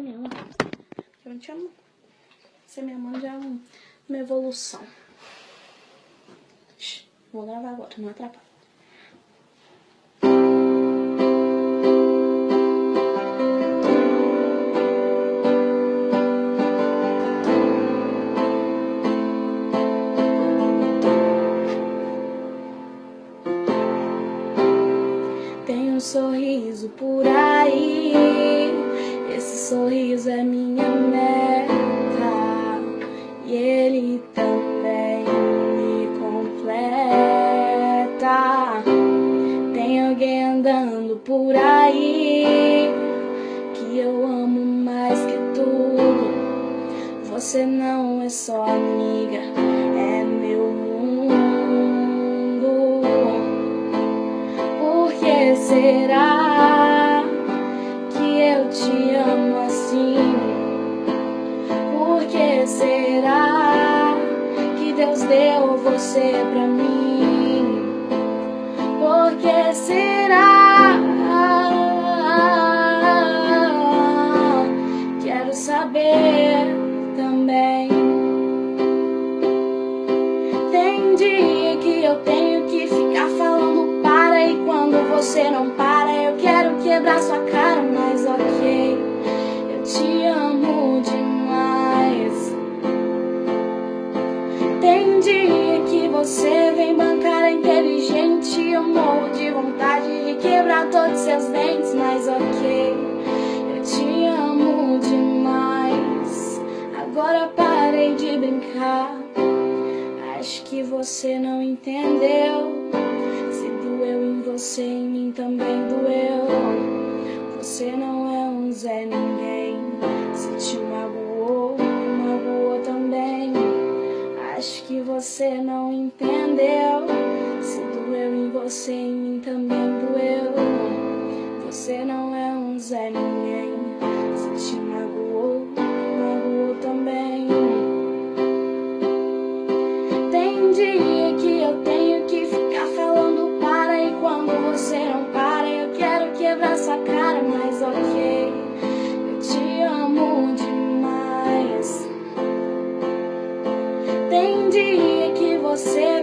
minha mãe. Eu não te amo. Ser minha mãe já é uma evolução. Vou gravar agora, não atrapalha. Tem um sorriso por aí, esse sorriso é minha meta, e ele também me completa. Tem alguém andando por aí que eu amo mais que tudo. Você não é só amiga, é meu mundo. Por que será que eu te amo assim? Por que será que Deus deu você pra mim? Por que será? Quero saber também. Tem dia que eu tenho que ficar falando para, e quando você não para eu quero quebrar sua cara, mas ok, eu te amo demais. Tem dia que você vem bancar inteligente, eu morro de vontade de quebrar todos seus dentes, mas ok, eu te amo demais. Agora parei de brincar, acho que você não entendeu. Se doeu em você, em mim também doeu. Você não é um Zé Ninguém. Se te magoou, me magoou também. Acho que você não entendeu. Se doeu em você, em mim também doeu. Você não é um Zé Ninguém. Se te magoou, me magoou também. Tem dia que eu tenho que ficar falando para, e quando você não para eu quero quebrar sua cara, mas ok, eu te amo demais. Tem dia que você